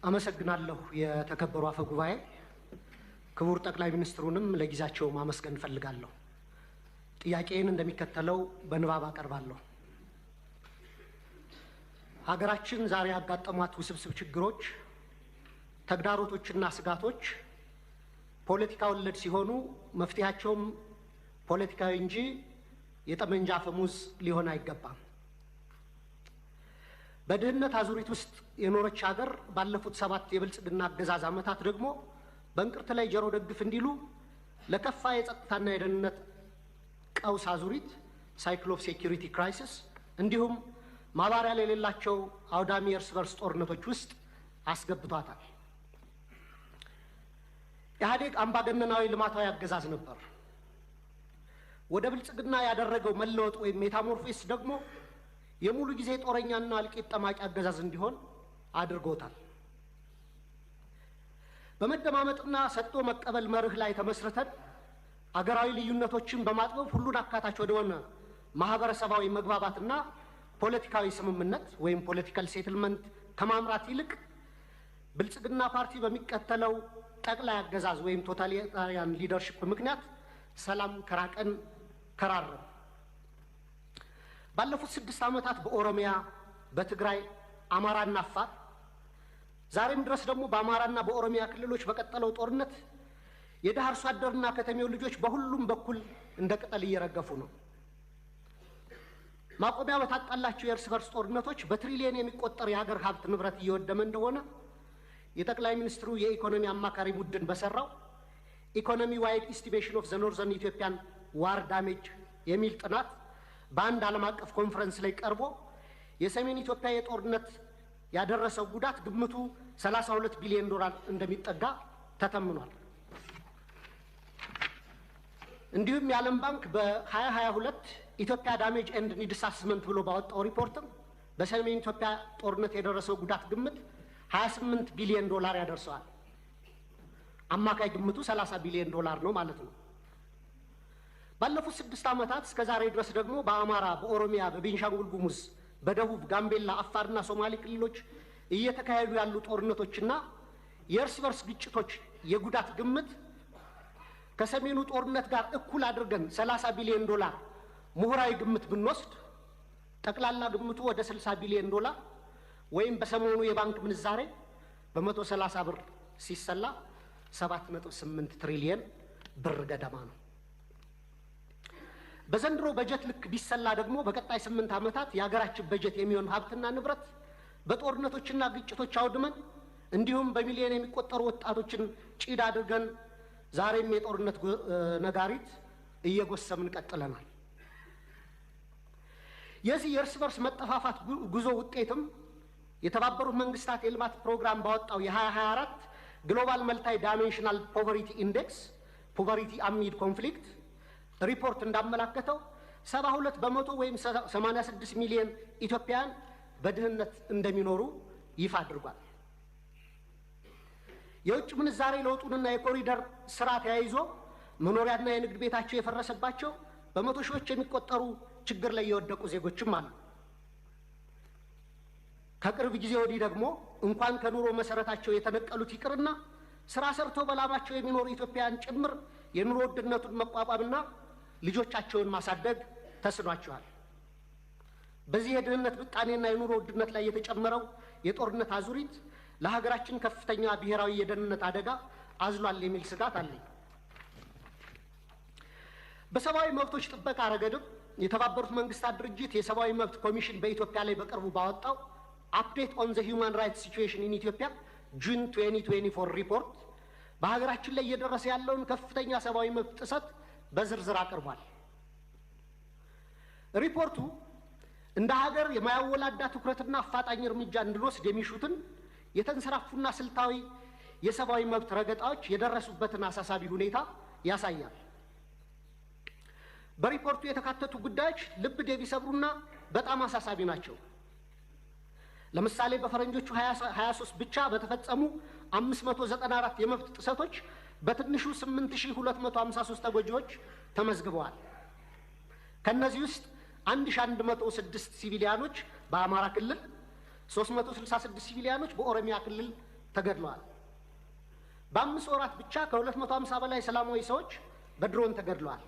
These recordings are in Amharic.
አመሰግናለሁ የተከበሩ አፈ ጉባኤ ክቡር ጠቅላይ ሚኒስትሩንም ለጊዜያቸው ማመስገን ፈልጋለሁ። ጥያቄን እንደሚከተለው በንባብ አቀርባለሁ። ሀገራችን ዛሬ ያጋጠሟት ውስብስብ ችግሮች፣ ተግዳሮቶችና ስጋቶች ፖለቲካ ወለድ ሲሆኑ መፍትሄያቸውም ፖለቲካዊ እንጂ የጠመንጃ አፈሙዝ ሊሆን አይገባም። በድህነት አዙሪት ውስጥ የኖረች ሀገር ባለፉት 7 የብልጽግና አገዛዝ ዓመታት ደግሞ በእንቅርት ላይ ጆሮ ደግፍ እንዲሉ ለከፋ የጸጥታና የደህንነት ቀውስ አዙሪት ሳይክል ኦፍ ሴኩሪቲ ክራይሲስ እንዲሁም ማባሪያ የሌላቸው አውዳሚ የእርስ በርስ ጦርነቶች ውስጥ አስገብቷታል። ኢህአዴግ አምባገነናዊ ልማታዊ አገዛዝ ነበር። ወደ ብልጽግና ያደረገው መለወጥ ወይም ሜታሞርፎሲስ ደግሞ የሙሉ ጊዜ ጦረኛና እልቂት ጠማቂ አገዛዝ እንዲሆን አድርጎታል። በመደማመጥና ሰጥቶ መቀበል መርህ ላይ ተመስርተን አገራዊ ልዩነቶችን በማጥበብ ሁሉን አካታች ወደሆነ ማህበረሰባዊ መግባባትና ፖለቲካዊ ስምምነት ወይም ፖለቲካል ሴትልመንት ከማምራት ይልቅ ብልጽግና ፓርቲ በሚከተለው ጠቅላይ አገዛዝ ወይም ቶታሊታሪያን ሊደርሺፕ ምክንያት ሰላም ከራቀን ከራረም። ባለፉት 6 ዓመታት በኦሮሚያ፣ በትግራይ፣ አማራና አፋር ዛሬም ድረስ ደግሞ በአማራና በኦሮሚያ ክልሎች በቀጠለው ጦርነት የደሃ አርሶ አደርና ከተሜው ልጆች በሁሉም በኩል እንደ ቅጠል እየረገፉ ነው። ማቆሚያ በታጣላቸው የእርስ በርስ ጦርነቶች በትሪሊየን የሚቆጠር የሀገር ሀብት ንብረት እየወደመ እንደሆነ የጠቅላይ ሚኒስትሩ የኢኮኖሚ አማካሪ ቡድን በሰራው ኢኮኖሚ ዋይድ ኢስቲሜሽን ኦፍ ዘ ኖርዘርን ኢትዮጵያን ዋር ዳሜጅ የሚል ጥናት በአንድ ዓለም አቀፍ ኮንፈረንስ ላይ ቀርቦ የሰሜን ኢትዮጵያ የጦርነት ያደረሰው ጉዳት ግምቱ 32 ቢሊዮን ዶላር እንደሚጠጋ ተተምኗል። እንዲሁም የዓለም ባንክ በ2022 ኢትዮጵያ ዳሜጅ ኤንድ ኒድስ አሰስመንት ብሎ ባወጣው ሪፖርትም በሰሜን ኢትዮጵያ ጦርነት የደረሰው ጉዳት ግምት 28 ቢሊዮን ዶላር ያደርሰዋል። አማካይ ግምቱ 30 ቢሊዮን ዶላር ነው ማለት ነው። ባለፉት 6 ዓመታት እስከ ዛሬ ድረስ ደግሞ በአማራ፣ በኦሮሚያ፣ በቤንሻንጉል ጉሙዝ፣ በደቡብ ጋምቤላ፣ አፋርና ሶማሌ ክልሎች እየተካሄዱ ያሉ ጦርነቶችና የእርስ በርስ ግጭቶች የጉዳት ግምት ከሰሜኑ ጦርነት ጋር እኩል አድርገን 30 ቢሊዮን ዶላር ምሁራዊ ግምት ብንወስድ ጠቅላላ ግምቱ ወደ 60 ቢሊዮን ዶላር ወይም በሰሞኑ የባንክ ምንዛሬ በ130 ብር ሲሰላ 7.8 ትሪሊየን ብር ገደማ ነው። በዘንድሮ በጀት ልክ ቢሰላ ደግሞ በቀጣይ 8 ዓመታት የሀገራችን በጀት የሚሆን ሀብትና ንብረት በጦርነቶችና ግጭቶች አውድመን እንዲሁም በሚሊዮን የሚቆጠሩ ወጣቶችን ጭድ አድርገን ዛሬም የጦርነት ነጋሪት እየጎሰምን ቀጥለናል። የዚህ የእርስ በርስ መጠፋፋት ጉዞ ውጤትም የተባበሩት መንግስታት የልማት ፕሮግራም ባወጣው የ2024 ግሎባል መልታይ ዳይሜንሽናል ፖቨርቲ ኢንዴክስ ፖቨርቲ አሚድ ኮንፍሊክት ሪፖርት እንዳመላከተው 72 በመቶ ወይም 86 ሚሊዮን ኢትዮጵያውያን በድህነት እንደሚኖሩ ይፋ አድርጓል። የውጭ ምንዛሬ ለውጡንና የኮሪደር ስራ ተያይዞ መኖሪያና የንግድ ቤታቸው የፈረሰባቸው በመቶ ሺዎች የሚቆጠሩ ችግር ላይ የወደቁ ዜጎችም አሉ። ከቅርብ ጊዜ ወዲህ ደግሞ እንኳን ከኑሮ መሰረታቸው የተነቀሉት ይቅርና ስራ ሰርተው በላባቸው የሚኖሩ ኢትዮጵያውያን ጭምር የኑሮ ውድነቱን መቋቋምና ልጆቻቸውን ማሳደግ ተስኗቸዋል። በዚህ የድህነት ብጣኔና የኑሮ ውድነት ላይ የተጨመረው የጦርነት አዙሪት ለሀገራችን ከፍተኛ ብሔራዊ የደህንነት አደጋ አዝሏል የሚል ስጋት አለኝ። በሰብአዊ መብቶች ጥበቃ ረገድም የተባበሩት መንግስታት ድርጅት የሰብአዊ መብት ኮሚሽን በኢትዮጵያ ላይ በቅርቡ ባወጣው አፕዴት ኦን ዘ ሂውማን ራይትስ ሲቹዌሽን ኢን ኢትዮጵያ ጁን 2024 ሪፖርት በሀገራችን ላይ እየደረሰ ያለውን ከፍተኛ ሰብአዊ መብት ጥሰት በዝርዝር አቅርቧል። ሪፖርቱ እንደ ሀገር የማያወላዳ ትኩረትና አፋጣኝ እርምጃ እንድንወስድ የሚሹትን የተንሰራፉና ስልታዊ የሰብአዊ መብት ረገጣዎች የደረሱበትን አሳሳቢ ሁኔታ ያሳያል። በሪፖርቱ የተካተቱ ጉዳዮች ልብ የሚሰብሩና በጣም አሳሳቢ ናቸው። ለምሳሌ በፈረንጆቹ 2023 ብቻ በተፈጸሙ 594 የመብት ጥሰቶች በትንሹ 8253 ተጎጂዎች ተመዝግበዋል። ከነዚህ ውስጥ 1106 ሲቪሊያኖች በአማራ ክልል፣ 366 ሲቪሊያኖች በኦሮሚያ ክልል ተገድለዋል። በ5 ወራት ብቻ ከ250 በላይ ሰላማዊ ሰዎች በድሮን ተገድለዋል።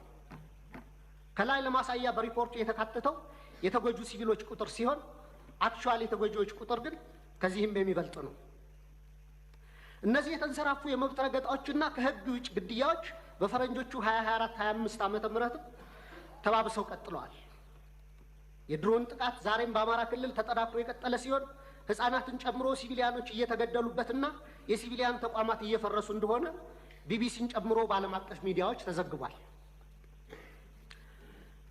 ከላይ ለማሳያ በሪፖርቱ የተካተተው የተጎጁ ሲቪሎች ቁጥር ሲሆን አክቹዋሊ የተጎጂዎች ቁጥር ግን ከዚህም የሚበልጥ ነው። እነዚህ የተንሰራፉ የመብት ረገጣዎችና ከህግ ውጭ ግድያዎች በፈረንጆቹ 2024-25 ዓመተ ምህረት ተባብሰው ቀጥለዋል። የድሮን ጥቃት ዛሬም በአማራ ክልል ተጠናክሮ የቀጠለ ሲሆን ህፃናትን ጨምሮ ሲቪሊያኖች እየተገደሉበትና የሲቪሊያን ተቋማት እየፈረሱ እንደሆነ ቢቢሲን ጨምሮ በዓለም አቀፍ ሚዲያዎች ተዘግቧል።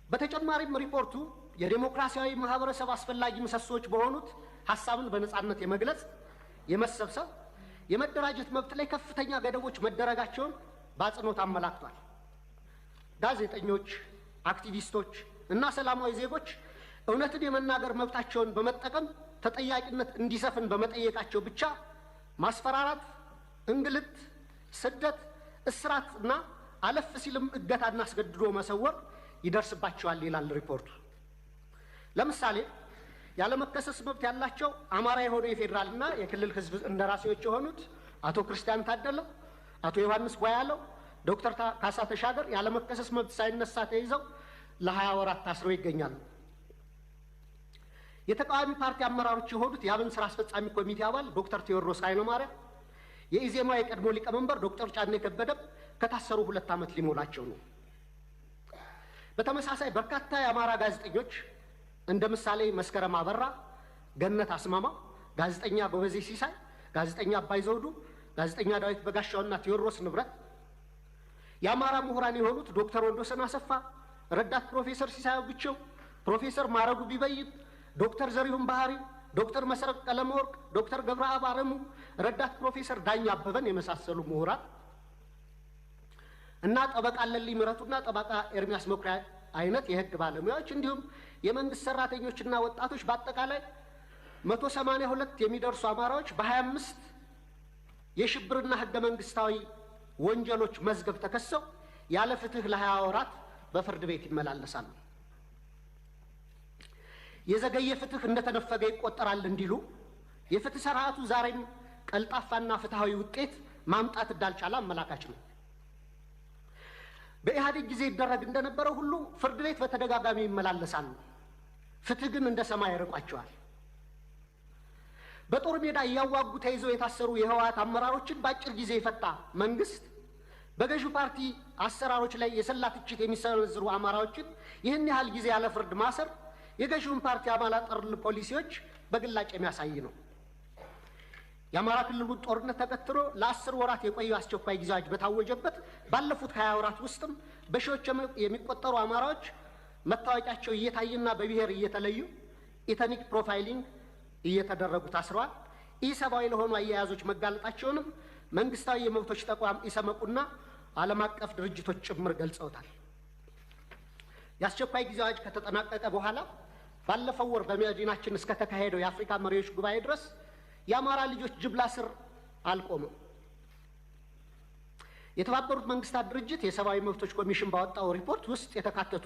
በተጨማሪም ሪፖርቱ የዲሞክራሲያዊ ማህበረሰብ አስፈላጊ ምሰሶች በሆኑት ሐሳብን በነጻነት የመግለጽ፣ የመሰብሰብ፣ የመደራጀት መብት ላይ ከፍተኛ ገደቦች መደረጋቸውን በአጽንኦት አመላክቷል። ጋዜጠኞች፣ አክቲቪስቶች እና ሰላማዊ ዜጎች እውነትን የመናገር መብታቸውን በመጠቀም ተጠያቂነት እንዲሰፍን በመጠየቃቸው ብቻ ማስፈራራት፣ እንግልት፣ ስደት፣ እስራት እና አለፍ ሲልም እገታና አስገድዶ መሰወር ይደርስባቸዋል ይላል ሪፖርቱ። ለምሳሌ ያለመከሰስ መብት ያላቸው አማራ የሆኑ የፌዴራልና የክልል ህዝብ እንደራሴዎች የሆኑት አቶ ክርስቲያን ታደለ፣ አቶ ዮሐንስ ጓያለው፣ ዶክተር ካሳ ተሻገር ያለመከሰስ መብት ሳይነሳ ተይዘው ለ20 ወራት ታስረው ይገኛሉ። የተቃዋሚ ፓርቲ አመራሮች የሆኑት የአብን ስራ አስፈጻሚ ኮሚቴ አባል ዶክተር ቴዎድሮስ ኃይለማርያም፣ የኢዜማ የቀድሞ ሊቀመንበር ዶክተር ጫኔ ከበደም ከታሰሩ 2 ዓመት ሊሞላቸው ነው። በተመሳሳይ በርካታ የአማራ ጋዜጠኞች እንደ ምሳሌ መስከረም አበራ፣ ገነት አስማማ፣ ጋዜጠኛ ጎበዜ ሲሳይ፣ ጋዜጠኛ አባይ ዘውዱ፣ ጋዜጠኛ ዳዊት በጋሻውና ቴዎድሮስ ንብረት፣ የአማራ ምሁራን የሆኑት ዶክተር ወንዶሰን አሰፋ፣ ረዳት ፕሮፌሰር ሲሳይ ብቸው፣ ፕሮፌሰር ማረጉ ቢበይን፣ ዶክተር ዘሪሁን ባህሪ፣ ዶክተር መሰረት ቀለመወርቅ፣ ዶክተር ገብረአብ አረሙ፣ ረዳት ፕሮፌሰር ዳኛ አበበን የመሳሰሉ ምሁራን እና ጠበቃ ለሊ ምረቱና ጠበቃ ኤርሚያስ መኩሪያ አይነት የህግ ባለሙያዎች እንዲሁም የመንግስት ሰራተኞችና ወጣቶች በአጠቃላይ 182 የሚደርሱ አማራዎች በ25 የሽብርና ህገ መንግስታዊ ወንጀሎች መዝገብ ተከሰው ያለ ፍትህ ለ20 ወራት በፍርድ ቤት ይመላለሳሉ። የዘገየ ፍትህ እንደተነፈገ ይቆጠራል እንዲሉ የፍትህ ስርዓቱ ዛሬም ቀልጣፋና ፍትሃዊ ውጤት ማምጣት እንዳልቻለ አመላካች ነው። በኢህአዴግ ጊዜ ይደረግ እንደነበረው ሁሉ ፍርድ ቤት በተደጋጋሚ ይመላለሳሉ። ፍትህ ግን እንደ ሰማይ ያርቋቸዋል። በጦር ሜዳ እያዋጉ ተይዘው የታሰሩ የህወሓት አመራሮችን በአጭር ጊዜ የፈታ መንግስት በገዢው ፓርቲ አሰራሮች ላይ የሰላ ትችት የሚሰነዝሩ አማራዎችን ይህን ያህል ጊዜ ያለ ፍርድ ማሰር የገዢውን ፓርቲ አባላት ጠር ፖሊሲዎች በግላጭ የሚያሳይ ነው። የአማራ ክልሉን ጦርነት ተከትሎ ለ10 ወራት የቆየ አስቸኳይ ጊዜ አዋጅ በታወጀበት ባለፉት 20 ወራት ውስጥም በሺዎች የሚቆጠሩ አማራዎች መታወቂያቸው እየታየና በብሔር እየተለዩ ኢተኒክ ፕሮፋይሊንግ እየተደረጉ ታስረዋል። ኢሰብአዊ ለሆኑ አያያዞች መጋለጣቸውንም መንግስታዊ የመብቶች ተቋም ኢሰመቁና ዓለም አቀፍ ድርጅቶች ጭምር ገልጸውታል። የአስቸኳይ ጊዜ አዋጅ ከተጠናቀቀ በኋላ ባለፈው ወር በመዲናችን እስከ ተካሄደው የአፍሪካ መሪዎች ጉባኤ ድረስ የአማራ ልጆች ጅምላ ስር አልቆመም። የተባበሩት መንግስታት ድርጅት የሰብአዊ መብቶች ኮሚሽን ባወጣው ሪፖርት ውስጥ የተካተቱ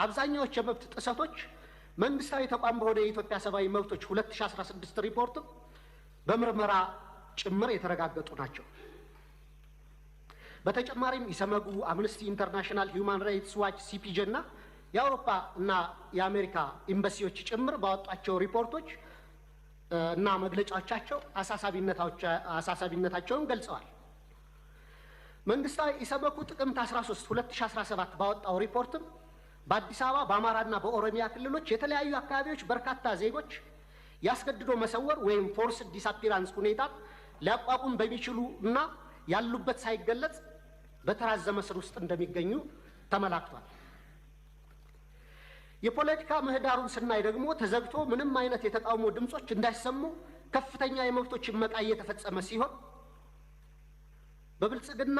አብዛኛዎቹ የመብት ጥሰቶች መንግስታዊ ተቋም በሆነ የኢትዮጵያ ሰብአዊ መብቶች 2016 ሪፖርት በምርመራ ጭምር የተረጋገጡ ናቸው። በተጨማሪም ኢሰመጉ፣ አምነስቲ ኢንተርናሽናል፣ ሂውማን ራይትስ ዋች፣ ሲፒጄ እና የአውሮፓ እና የአሜሪካ ኤምባሲዎች ጭምር ባወጣቸው ሪፖርቶች እና መግለጫዎቻቸው አሳሳቢነታቸውን ገልጸዋል። መንግስታዊ ኢሰመጉ ጥቅምት 13 2017 ባወጣው ሪፖርትም በአዲስ አበባ በአማራና በኦሮሚያ ክልሎች የተለያዩ አካባቢዎች በርካታ ዜጎች ያስገድዶ መሰወር ወይም ፎርስ ዲስአፒራንስ ሁኔታ ሊያቋቁም በሚችሉ እና ያሉበት ሳይገለጽ በተራዘመ እስር ውስጥ እንደሚገኙ ተመላክቷል። የፖለቲካ ምህዳሩን ስናይ ደግሞ ተዘግቶ ምንም አይነት የተቃውሞ ድምጾች እንዳይሰሙ ከፍተኛ የመብቶች መቃ እየተፈጸመ ሲሆን በብልጽግና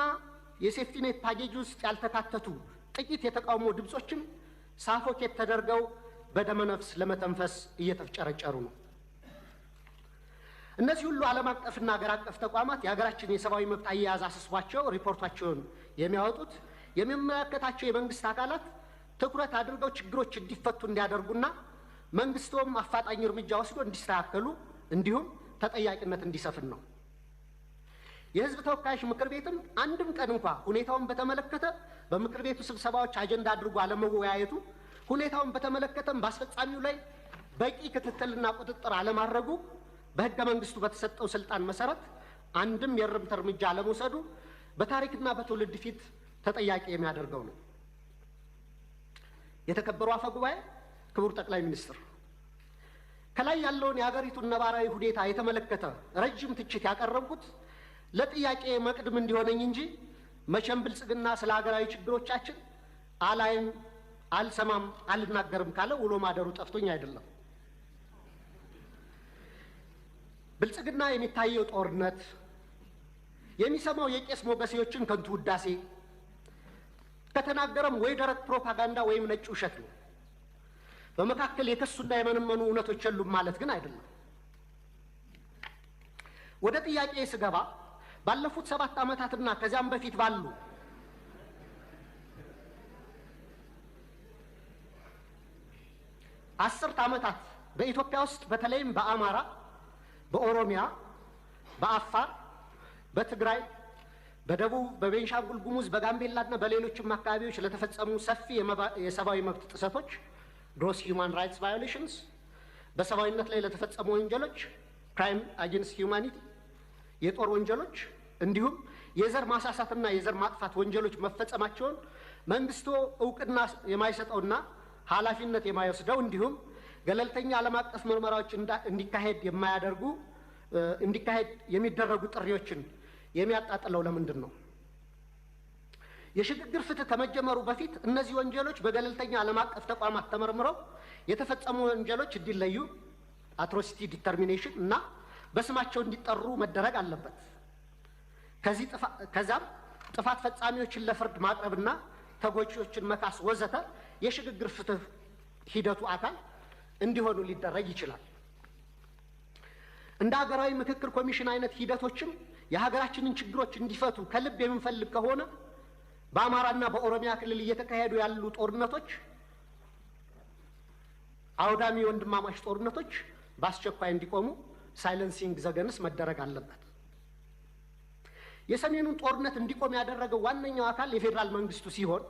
የሴፍቲኔት ፓኬጅ ውስጥ ያልተካተቱ ጥቂት የተቃውሞ ድምጾችም ሳፎኬት ተደርገው በደመነፍስ ለመተንፈስ እየተፍጨረጨሩ ነው። እነዚህ ሁሉ ዓለም አቀፍና ሀገር አቀፍ ተቋማት የሀገራችን የሰብአዊ መብት አያያዝ አስስቧቸው ሪፖርታቸውን የሚያወጡት የሚመለከታቸው የመንግስት አካላት ትኩረት አድርገው ችግሮች እንዲፈቱ እንዲያደርጉና መንግስቶም አፋጣኝ እርምጃ ወስዶ እንዲስተካከሉ እንዲሁም ተጠያቂነት እንዲሰፍን ነው። የህዝብ ተወካዮች ምክር ቤትም አንድም ቀን እንኳ ሁኔታውን በተመለከተ በምክር ቤቱ ስብሰባዎች አጀንዳ አድርጎ አለመወያየቱ፣ ሁኔታውን በተመለከተም በአስፈጻሚው ላይ በቂ ክትትልና ቁጥጥር አለማድረጉ፣ በህገ መንግስቱ በተሰጠው ስልጣን መሰረት አንድም የእርምት እርምጃ አለመውሰዱ በታሪክና በትውልድ ፊት ተጠያቂ የሚያደርገው ነው። የተከበሩ አፈ ጉባኤ፣ ክቡር ጠቅላይ ሚኒስትር፣ ከላይ ያለውን የሀገሪቱን ነባራዊ ሁኔታ የተመለከተ ረጅም ትችት ያቀረብኩት ለጥያቄ መቅድም እንዲሆነኝ እንጂ መቼም ብልጽግና ስለ ሀገራዊ ችግሮቻችን አላይም፣ አልሰማም፣ አልናገርም ካለ ውሎ ማደሩ ጠፍቶኝ አይደለም። ብልጽግና የሚታየው ጦርነት፣ የሚሰማው የቄስ ሞገሴዎችን ከንቱ ውዳሴ፣ ከተናገረም ወይ ደረቅ ፕሮፓጋንዳ ወይም ነጭ ውሸት ነው። በመካከል የከሱና የመነመኑ እውነቶች የሉም ማለት ግን አይደለም። ወደ ጥያቄ ስገባ ባለፉት 7 ዓመታትና ከዚያም በፊት ባሉ አስርት ዓመታት በኢትዮጵያ ውስጥ በተለይም በአማራ፣ በኦሮሚያ፣ በአፋር፣ በትግራይ፣ በደቡብ፣ በቤንሻንጉል ጉሙዝ፣ በጋምቤላና በሌሎችም አካባቢዎች ለተፈጸሙ ሰፊ የሰብአዊ መብት ጥሰቶች ግሮስ ሂውማን ራይትስ ቫዮሌሽንስ፣ በሰብአዊነት ላይ ለተፈጸሙ ወንጀሎች ክራይም አጌንስት ሂውማኒቲ፣ የጦር ወንጀሎች እንዲሁም የዘር ማሳሳትና የዘር ማጥፋት ወንጀሎች መፈጸማቸውን መንግስቱ እውቅና የማይሰጠውና ኃላፊነት የማይወስደው እንዲሁም ገለልተኛ ዓለም አቀፍ ምርመራዎች እንዲካሄድ የሚደረጉ ጥሪዎችን የሚያጣጥለው ለምንድን ነው? የሽግግር ፍትህ ከመጀመሩ በፊት እነዚህ ወንጀሎች በገለልተኛ ዓለም አቀፍ ተቋማት ተመርምረው የተፈጸሙ ወንጀሎች እንዲለዩ አትሮሲቲ ዲተርሚኔሽን እና በስማቸው እንዲጠሩ መደረግ አለበት። ከዛም ጥፋት ፈጻሚዎችን ለፍርድ ማቅረብና ተጎጂዎችን መካስ ወዘተ የሽግግር ፍትህ ሂደቱ አካል እንዲሆኑ ሊደረግ ይችላል። እንደ ሀገራዊ ምክክር ኮሚሽን አይነት ሂደቶችም የሀገራችንን ችግሮች እንዲፈቱ ከልብ የምንፈልግ ከሆነ በአማራና በኦሮሚያ ክልል እየተካሄዱ ያሉ ጦርነቶች፣ አውዳሚ ወንድማማች ጦርነቶች በአስቸኳይ እንዲቆሙ ሳይለንሲንግ ዘገንስ መደረግ አለበት። የሰሜኑን ጦርነት እንዲቆም ያደረገው ዋነኛው አካል የፌዴራል መንግስቱ ሲሆን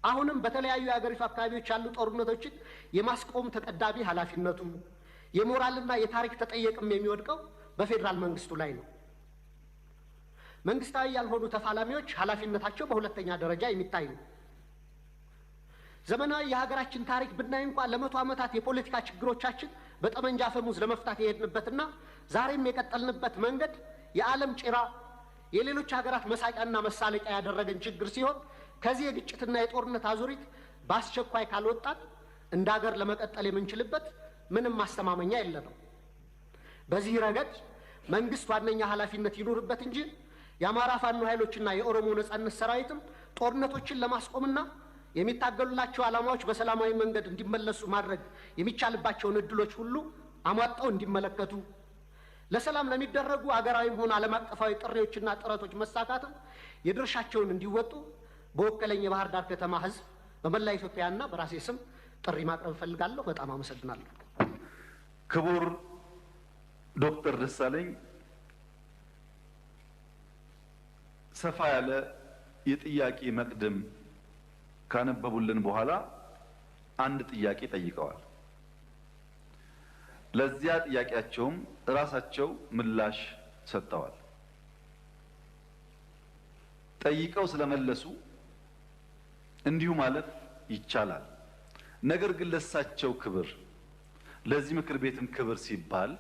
አሁንም በተለያዩ የሀገሪቱ አካባቢዎች ያሉ ጦርነቶችን የማስቆም ተቀዳሚ ኃላፊነቱ የሞራልና የታሪክ ተጠየቅም የሚወድቀው በፌዴራል መንግስቱ ላይ ነው። መንግስታዊ ያልሆኑ ተፋላሚዎች ኃላፊነታቸው በሁለተኛ ደረጃ የሚታይ ነው። ዘመናዊ የሀገራችን ታሪክ ብናይ እንኳን ለመቶ ዓመታት የፖለቲካ ችግሮቻችን በጠመንጃ አፈሙዝ ለመፍታት የሄድንበትና ዛሬም የቀጠልንበት መንገድ የዓለም ጭራ የሌሎች ሀገራት መሳቂያና መሳለቂያ ያደረገን ችግር ሲሆን ከዚህ የግጭትና የጦርነት አዙሪት በአስቸኳይ ካልወጣን እንደ ሀገር ለመቀጠል የምንችልበት ምንም ማስተማመኛ የለንም። በዚህ ረገድ መንግስት ዋነኛ ኃላፊነት ይኖርበት እንጂ የአማራ ፋኖ ኃይሎችና የኦሮሞ ነጻነት ሰራዊትም ጦርነቶችን ለማስቆምና የሚታገሉላቸው ዓላማዎች በሰላማዊ መንገድ እንዲመለሱ ማድረግ የሚቻልባቸውን እድሎች ሁሉ አሟጠው እንዲመለከቱ፣ ለሰላም ለሚደረጉ አገራዊም ሆነ ዓለም አቀፋዊ ጥሪዎችና ጥረቶች መሳካትም የድርሻቸውን እንዲወጡ በወከለኝ የባህር ዳር ከተማ ህዝብ በመላ ኢትዮጵያና በራሴ ስም ጥሪ ማቅረብ እፈልጋለሁ። በጣም አመሰግናለሁ። ክቡር ዶክተር ደሳለኝ ሰፋ ያለ የጥያቄ መቅድም ካነበቡልን በኋላ አንድ ጥያቄ ጠይቀዋል። ለዚያ ጥያቄያቸውም ራሳቸው ምላሽ ሰጥተዋል። ጠይቀው ስለመለሱ እንዲሁ ማለፍ ይቻላል። ነገር ግን ለሳቸው ክብር፣ ለዚህ ምክር ቤትም ክብር ሲባል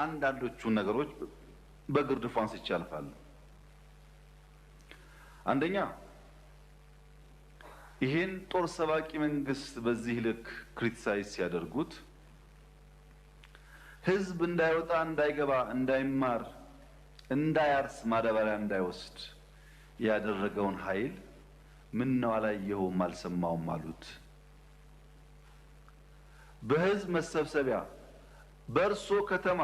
አንዳንዶቹ ነገሮች በግርድፉ አንስቼ አልፋለሁ። አንደኛ ይሄን ጦር ሰባቂ መንግስት በዚህ ልክ ክሪቲሳይዝ ሲያደርጉት ህዝብ እንዳይወጣ፣ እንዳይገባ፣ እንዳይማር፣ እንዳያርስ፣ ማዳበሪያ እንዳይወስድ ያደረገውን ኃይል ምን ነው አላየኸውም አልሰማውም አሉት። በህዝብ መሰብሰቢያ በእርሶ ከተማ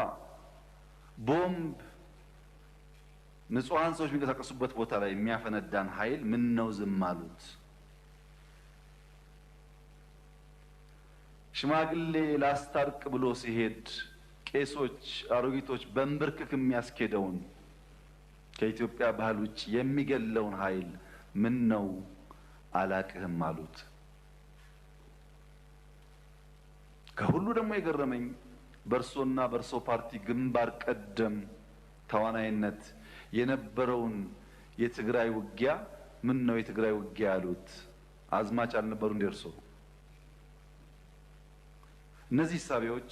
ቦምብ ንጹሃን ሰዎች የሚንቀሳቀሱበት ቦታ ላይ የሚያፈነዳን ኃይል ምን ነው ዝም አሉት? ሽማግሌ ላስታርቅ ብሎ ሲሄድ ቄሶች፣ አሮጊቶች በንብርክክ የሚያስኬደውን ከኢትዮጵያ ባህል ውጭ የሚገለውን ኃይል ምን ነው አላቅህም አሉት። ከሁሉ ደግሞ የገረመኝ በእርሶና በእርሶ ፓርቲ ግንባር ቀደም ተዋናይነት የነበረውን የትግራይ ውጊያ ምን ነው የትግራይ ውጊያ ያሉት? አዝማች አልነበሩ እንደ እርሶ? እነዚህ ሳቢዎች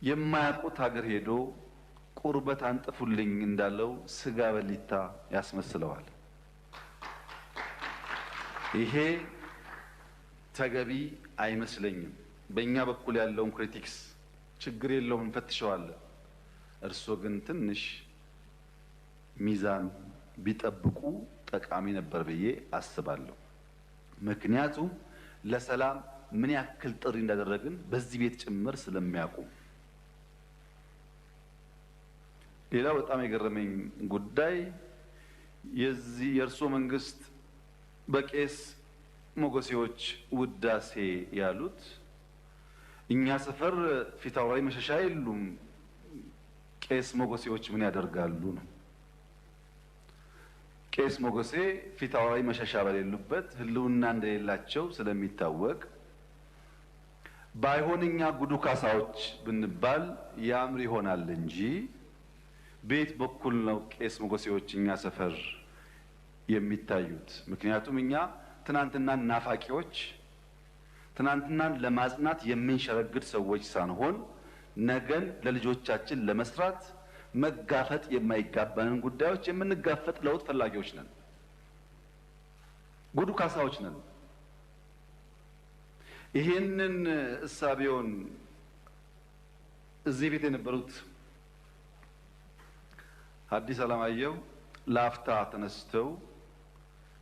የማያውቁት ሀገር ሄዶ ቁርበት አንጥፉልኝ እንዳለው ስጋ በሊታ ያስመስለዋል። ይሄ ተገቢ አይመስለኝም። በእኛ በኩል ያለውን ክሪቲክስ ችግር የለውም እንፈትሸዋለን። እርሶ ግን ትንሽ ሚዛን ቢጠብቁ ጠቃሚ ነበር ብዬ አስባለሁ። ምክንያቱም ለሰላም ምን ያክል ጥሪ እንዳደረግን በዚህ ቤት ጭምር ስለሚያውቁ። ሌላው በጣም የገረመኝ ጉዳይ የእርሶ መንግስት በቄስ ሞገሴዎች ውዳሴ ያሉት እኛ ሰፈር ፊታውራሪ መሸሻ የሉም፣ ቄስ ሞገሴዎች ምን ያደርጋሉ ነው። ቄስ ሞገሴ ፊታውራሪ መሸሻ በሌሉበት ህልውና እንደሌላቸው ስለሚታወቅ ባይሆን እኛ ጉዱ ካሳዎች ብንባል ያምር ይሆናል እንጂ ቤት በኩል ነው ቄስ ሞገሴዎች እኛ ሰፈር የሚታዩት። ምክንያቱም እኛ ትናንትናን ናፋቂዎች፣ ትናንትናን ለማጽናት የምንሸረግድ ሰዎች ሳንሆን ነገን ለልጆቻችን ለመስራት መጋፈጥ የማይጋባንን ጉዳዮች የምንጋፈጥ ለውጥ ፈላጊዎች ነን። ጉዱ ካሳዎች ነን። ይሄንን እሳቤውን እዚህ ቤት የነበሩት ሐዲስ ዓለማየሁ ላፍታ ተነስተው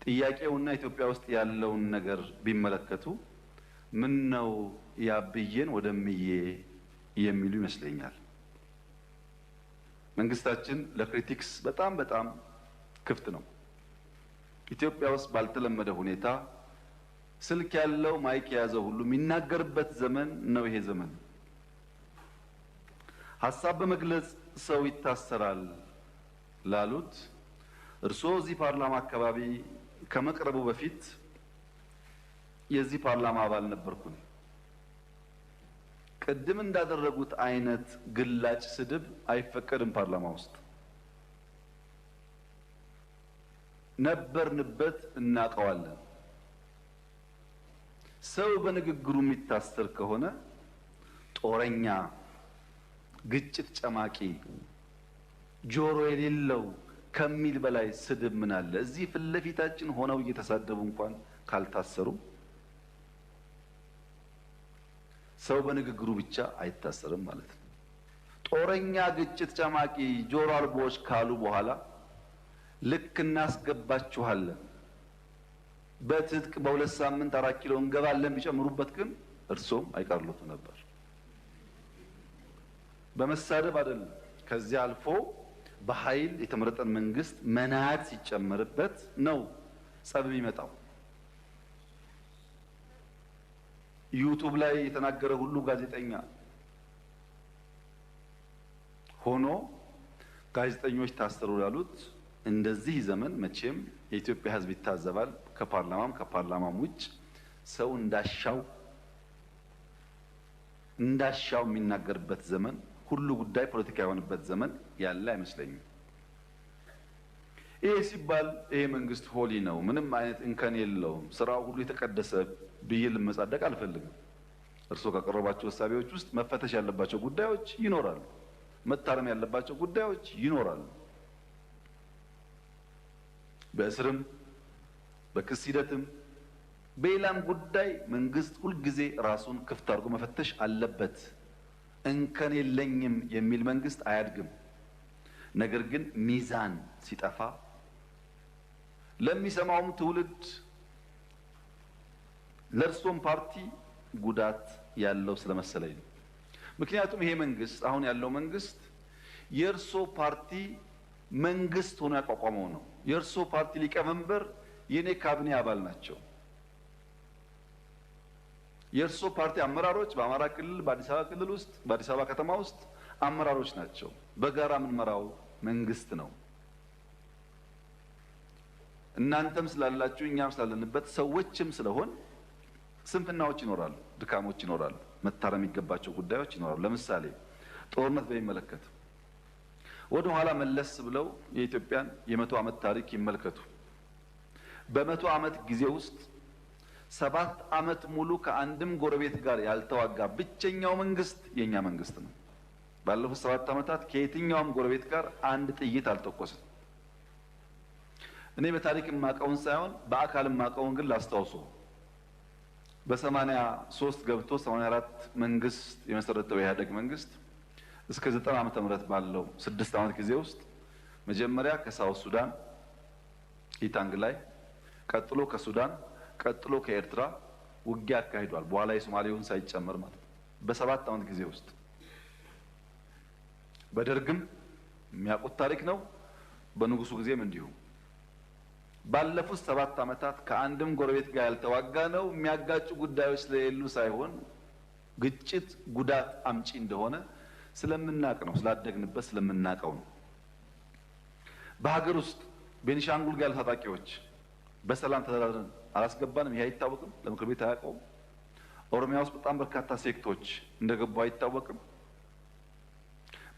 ጥያቄውና ኢትዮጵያ ውስጥ ያለውን ነገር ቢመለከቱ ምን ነው ያብዬን ወደምዬ የሚሉ ይመስለኛል። መንግስታችን ለክሪቲክስ በጣም ክፍት ነው። ኢትዮጵያ ውስጥ ባልተለመደ ሁኔታ ስልክ ያለው ማይክ የያዘው ሁሉ የሚናገርበት ዘመን ነው ይሄ ዘመን። ሀሳብ በመግለጽ ሰው ይታሰራል ላሉት እርስዎ እዚህ ፓርላማ አካባቢ ከመቅረቡ በፊት የዚህ ፓርላማ አባል ነበርኩኝ። ቅድም እንዳደረጉት አይነት ግላጭ ስድብ አይፈቀድም ፓርላማ ውስጥ። ነበርንበት፣ እናውቀዋለን። ሰው በንግግሩ የሚታሰር ከሆነ ጦረኛ፣ ግጭት ጨማቂ፣ ጆሮ የሌለው ከሚል በላይ ስድብ ምን አለ? እዚህ ፊት ለፊታችን ሆነው እየተሳደቡ እንኳን ካልታሰሩ ሰው በንግግሩ ብቻ አይታሰርም ማለት ነው። ጦረኛ፣ ግጭት ጨማቂ፣ ጆሮ አልቦች ካሉ በኋላ ልክ እናስገባችኋለን፣ በትጥቅ በ2 ሳምንት 4 ኪሎ እንገባለን ቢጨምሩበት ግን እርሶም አይቀርሉት ነበር። በመሳደብ አይደለም። ከዚያ አልፎ በኃይል የተመረጠን መንግስት መናድ ሲጨመርበት ነው ጸብ የሚመጣው። ዩቲዩብ ላይ የተናገረ ሁሉ ጋዜጠኛ ሆኖ ጋዜጠኞች ታሰሩ ያሉት እንደዚህ ዘመን መቼም የኢትዮጵያ ሕዝብ ይታዘባል። ከፓርላማም ውጭ ሰው እንዳሻው የሚናገርበት ዘመን፣ ሁሉ ጉዳይ ፖለቲካ የሆነበት ዘመን ያለ አይመስለኝም። ይሄ ሲባል ይሄ መንግስት ሆሊ ነው፣ ምንም አይነት እንከን የለውም፣ ስራው ሁሉ የተቀደሰ ብዬ ልመጻደቅ አልፈልግም። እርስዎ ካቀረባቸው ሀሳቦች ውስጥ መፈተሽ ያለባቸው ጉዳዮች ይኖራሉ፣ መታረም ያለባቸው ጉዳዮች ይኖራሉ። በእስርም በክስ ሂደትም በሌላም ጉዳይ መንግስት ሁልጊዜ ራሱን ክፍት አድርጎ መፈተሽ አለበት። እንከን የለኝም የሚል መንግስት አያድግም። ነገር ግን ሚዛን ሲጠፋ ለሚሰማውም ትውልድ ለእርሶም ፓርቲ ጉዳት ያለው ስለመሰለኝ ነው። ምክንያቱም ይሄ መንግስት አሁን ያለው መንግስት የእርሶ ፓርቲ መንግስት ሆኖ ያቋቋመው ነው። የእርሶ ፓርቲ ሊቀመንበር የኔ ካቢኔ አባል ናቸው። የእርሶ ፓርቲ አመራሮች በአማራ ክልል፣ በአዲስ አበባ ክልል ውስጥ፣ በአዲስ አበባ ከተማ ውስጥ አመራሮች ናቸው። በጋራ የምንመራው መንግስት ነው። እናንተም ስላላችሁ እኛም ስላለንበት ሰዎችም ስለሆን ስንፍናዎች ይኖራሉ፣ ድካሞች ይኖራሉ፣ መታረም የሚገባቸው ጉዳዮች ይኖራሉ። ለምሳሌ ጦርነት በሚመለከት ወደ ኋላ መለስ ብለው የኢትዮጵያን የ100 ዓመት ታሪክ ይመልከቱ። በ100 ዓመት ጊዜ ውስጥ 7 ዓመት ሙሉ ከአንድም ጎረቤት ጋር ያልተዋጋ ብቸኛው መንግስት የኛ መንግስት ነው። ባለፉት 7 ዓመታት ከየትኛውም ጎረቤት ጋር አንድ ጥይት አልተኮሰም። እኔ በታሪክ የማውቀውን ሳይሆን በአካል የማውቀውን ግን ላስታውሶ በ83 ገብቶ 84 መንግስት የመሰረተው የኢህአዴግ መንግስት እስከ 90 ዓመተ ምህረት ባለው 6 ዓመት ጊዜ ውስጥ መጀመሪያ ከሳውት ሱዳን ኢታንግ ላይ፣ ቀጥሎ ከሱዳን፣ ቀጥሎ ከኤርትራ ውጊያ አካሂዷል። በኋላ የሶማሌውን ሳይጨመር ማለት ነው። በ7 ዓመት ጊዜ ውስጥ በደርግም የሚያውቁት ታሪክ ነው። በንጉሱ ጊዜም እንዲሁ ባለፉት 7 ዓመታት ከአንድም ጎረቤት ጋር ያልተዋጋ ነው። የሚያጋጩ ጉዳዮች ስለሌሉ ሳይሆን ግጭት ጉዳት አምጪ እንደሆነ ስለምናቅ ነው፣ ስላደግንበት ስለምናቀው ነው። በሀገር ውስጥ ቤኒሻንጉል ጋር ያሉ ታጣቂዎች በሰላም ተደራድረን አላስገባንም። ይሄ አይታወቅም፣ ለምክር ቤት አያውቀውም። ኦሮሚያ ውስጥ በጣም በርካታ ሴክቶች እንደገቡ አይታወቅም።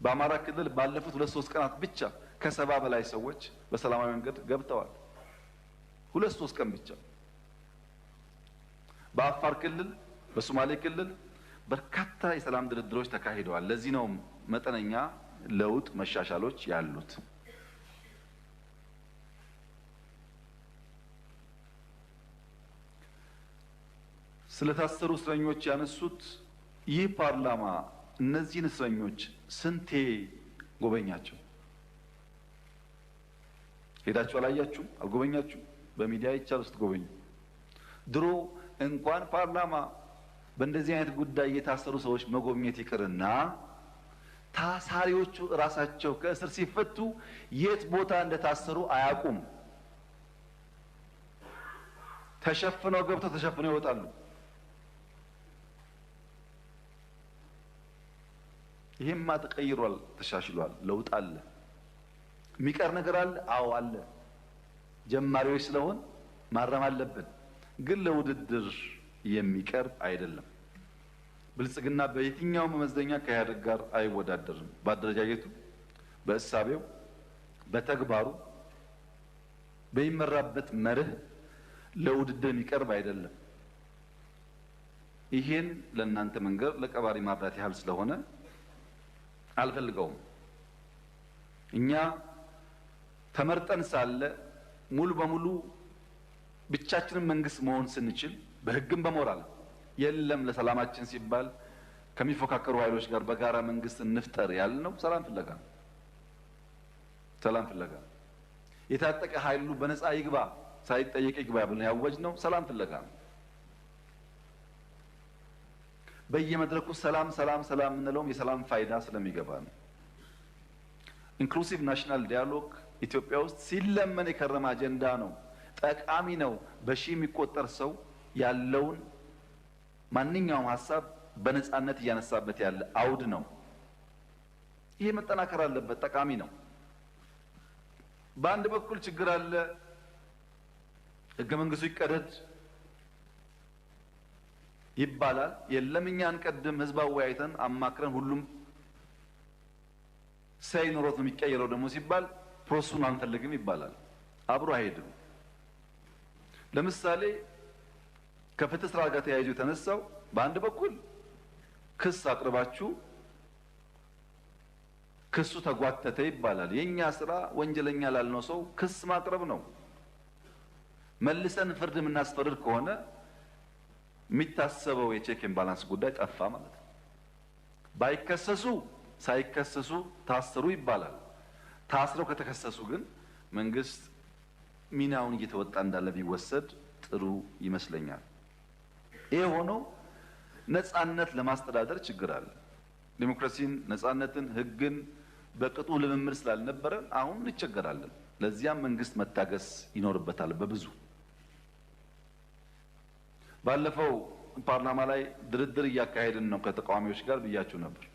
በአማራ ክልል ባለፉት 2-3 ቀናት ብቻ ከ70 በላይ ሰዎች በሰላማዊ መንገድ ገብተዋል። 2-3 ቀን ብቻ። በአፋር ክልል፣ በሶማሌ ክልል በርካታ የሰላም ድርድሮች ተካሂደዋል። ለዚህ ነው መጠነኛ ለውጥ መሻሻሎች ያሉት። ስለታሰሩ እስረኞች ያነሱት ይህ ፓርላማ እነዚህን እስረኞች ስንቴ ጎበኛቸው? ሄዳችሁ አላያችሁም? አልጎበኛችሁም? በሚዲያ ይቻል ውስጥ ጎበኙ። ድሮ እንኳን ፓርላማ በእንደዚህ አይነት ጉዳይ የታሰሩ ሰዎች መጎብኘት ይቅርና ታሳሪዎቹ ራሳቸው ከእስር ሲፈቱ የት ቦታ እንደታሰሩ አያውቁም። ተሸፍነው ገብተው ተሸፍነው ይወጣሉ። ይሄማ ተቀይሯል፣ ተሻሽሏል፣ ለውጥ አለ። የሚቀር ነገር አለ? አዎ አለ። ጀማሪዎች ስለሆን ማረም አለብን፣ ግን ለውድድር የሚቀርብ አይደለም። ብልጽግና በየትኛው መመዘኛ ከኢህአዴግ ጋር አይወዳደርም። በአደረጃጀቱ፣ በእሳቤው፣ በተግባሩ፣ በሚመራበት መርህ ለውድድር የሚቀርብ አይደለም። ይሄን ለእናንተ መንገር ለቀባሪ ማብራት ያህል ስለሆነ አልፈልገውም። እኛ ተመርጠን ሳለ ሙሉ በሙሉ ብቻችንን መንግስት መሆን ስንችል በህግም በሞራል የለም ለሰላማችን ሲባል ከሚፎካከሩ ኃይሎች ጋር በጋራ መንግስት እንፍጠር ያልነው ሰላም ፍለጋ ነው። ሰላም ፍለጋ የታጠቀ ኃይሉ በነፃ ይግባ ሳይጠየቅ ይግባ ብለን ያወጅነው ሰላም ፍለጋ ነው። በየመድረኩ ሰላም ሰላም ሰላም የምንለውም የሰላም ፋይዳ ስለሚገባ ነው። ኢንክሉሲቭ ናሽናል ዲያሎግ ኢትዮጵያ ውስጥ ሲለመን የከረመ አጀንዳ ነው። ጠቃሚ ነው። በሺህ የሚቆጠር ሰው ያለውን ማንኛውም ሀሳብ በነፃነት እያነሳበት ያለ አውድ ነው። ይሄ መጠናከር አለበት። ጠቃሚ ነው። በአንድ በኩል ችግር አለ። ህገ መንግስቱ ይቀደድ ይባላል። የለም እኛ አንቀድም፣ ህዝብ አወያይተን አማክረን ሁሉም ሳይኖሮት ነው የሚቀየረው ደግሞ ሲባል ፕሮሰሱን አንፈልግም ይባላል። አብሮ አይሄድም። ለምሳሌ ከፍትህ ስራ ጋር ተያይዞ የተነሳው በአንድ በኩል ክስ አቅርባችሁ ክሱ ተጓተተ ይባላል። የኛ ስራ ወንጀለኛ ላልነው ሰው ክስ ማቅረብ ነው። መልሰን ፍርድ የምናስፈርድ ከሆነ የሚታሰበው የቼክ ኤንድ ባላንስ ጉዳይ ጠፋ ማለት ነው። ባይከሰሱ ሳይከሰሱ ታሰሩ ይባላል። ታስረው ከተከሰሱ ግን መንግስት ሚናውን እየተወጣ እንዳለ ቢወሰድ ጥሩ ይመስለኛል። ይሄ ሆኖ ነፃነት ለማስተዳደር ችግር አለ። ዲሞክራሲን፣ ነፃነትን፣ ህግን በቅጡ ልምምድ ስላልነበረ አሁን እንቸገራለን። ለዚያም መንግስት መታገስ ይኖርበታል። በብዙ ባለፈው ፓርላማ ላይ ድርድር እያካሄድን ነው ከተቃዋሚዎች ጋር ብያችሁ ነበር።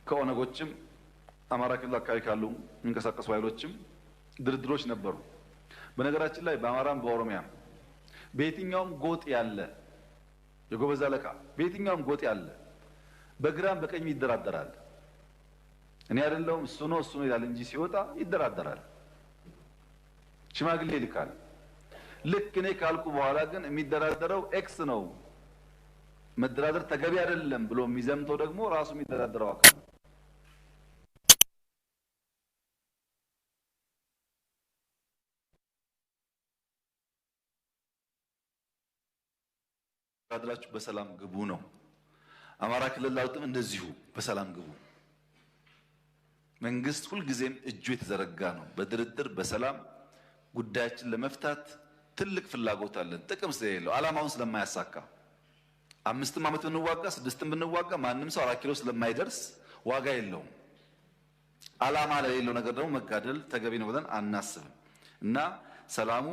ከኦነጎችም አማራ ክልል አካባቢ ካሉ የሚንቀሳቀሱ ኃይሎችም ድርድሮች ነበሩ። በነገራችን ላይ በአማራም በኦሮሚያም በየትኛውም ጎጥ ያለ የጎበዝ አለቃ በየትኛውም ጎጥ ያለ በግራም በቀኝ ይደራደራል። እኔ አይደለሁም እሱ ነው ይላል እንጂ ሲወጣ ይደራደራል፣ ሽማግሌ ይልካል። ልክ እኔ ካልኩ በኋላ ግን የሚደራደረው ኤክስ ነው፣ መደራደር ተገቢ አይደለም ብሎ የሚዘምተው ደግሞ ራሱ የሚደራደረው አካል ነው። ተደራድራችሁ በሰላም ግቡ ነው። አማራ ክልል ላሉትም እንደዚሁ በሰላም ግቡ። መንግስት ሁልጊዜም እጁ የተዘረጋ ነው። በድርድር በሰላም ጉዳያችን ለመፍታት ትልቅ ፍላጎት አለን። ጥቅም ስለሌለው ዓላማውን ስለማያሳካ 5 ዓመት ብንዋጋ 6 ብንዋጋ ማንም ሰው 4 ኪሎ ስለማይደርስ ዋጋ የለውም። ዓላማ ለሌለው ነገር ደግሞ መጋደል ተገቢ ነው ብለን አናስብም እና ሰላሙ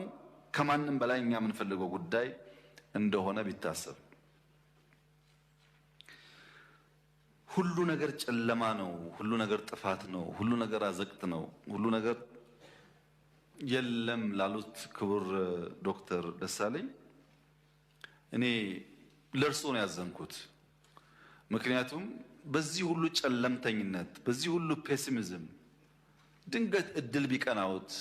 ከማንም በላይ እኛ የምንፈልገው ጉዳይ እንደሆነ ቢታሰብ። ሁሉ ነገር ጨለማ ነው፣ ሁሉ ነገር ጥፋት ነው፣ ሁሉ ነገር አዘቅት ነው፣ ሁሉ ነገር የለም ላሉት ክቡር ዶክተር ደሳለኝ እኔ ለእርሶ ነው ያዘንኩት። ምክንያቱም በዚህ ሁሉ ጨለምተኝነት፣ በዚህ ሁሉ ፔሲሚዝም ድንገት እድል ቢቀናውት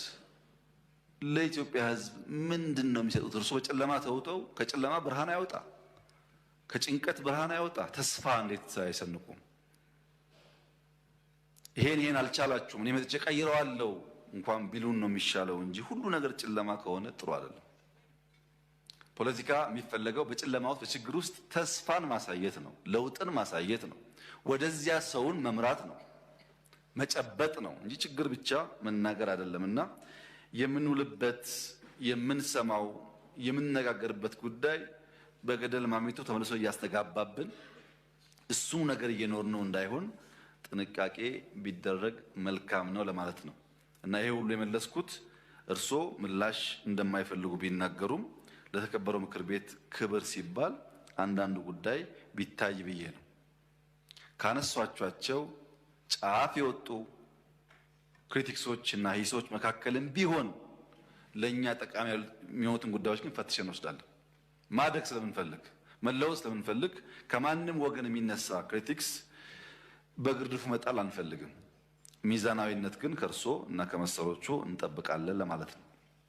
ለኢትዮጵያ ሕዝብ ምንድን ነው የሚሰጡት? እርሶ በጨለማ ተውጠው ከጨለማ ብርሃን ያወጣ፣ ከጭንቀት ብርሃን ያወጣ ተስፋ እንዴት አይሰንቁም? ይሄን አልቻላችሁም እኔ መጥቼ ቀይረዋለሁ እንኳን ቢሉን ነው የሚሻለው እንጂ ሁሉ ነገር ጨለማ ከሆነ ጥሩ አይደለም። ፖለቲካ የሚፈለገው በጨለማ ውስጥ በችግር ውስጥ ተስፋን ማሳየት ነው፣ ለውጥን ማሳየት ነው፣ ወደዚያ ሰውን መምራት ነው፣ መጨበጥ ነው እንጂ ችግር ብቻ መናገር አይደለምና የምንውልበት የምንሰማው የምንነጋገርበት ጉዳይ በገደል ማሚቶ ተመልሶ እያስተጋባብን እሱ ነገር እየኖርነው እንዳይሆን ጥንቃቄ ቢደረግ መልካም ነው ለማለት ነው። እና ይሄ ሁሉ የመለስኩት እርሶ ምላሽ እንደማይፈልጉ ቢናገሩም ለተከበረው ምክር ቤት ክብር ሲባል አንዳንዱ ጉዳይ ቢታይ ብዬ ነው። ካነሷቸው ጫፍ የወጡ ክሪቲክሶች እና ሂሶች መካከልም ቢሆን ለኛ ጠቃሚ የሚሆኑትን ጉዳዮች ግን ፈትሸን እንወስዳለን። ማደግ ስለምንፈልግ መለወጥ ስለምንፈልግ ከማንም ወገን የሚነሳ ክሪቲክስ በግርድፉ መጣል አንፈልግም። ሚዛናዊነት ግን ከእርሶ እና ከመሰሎቹ እንጠብቃለን ለማለት ነው።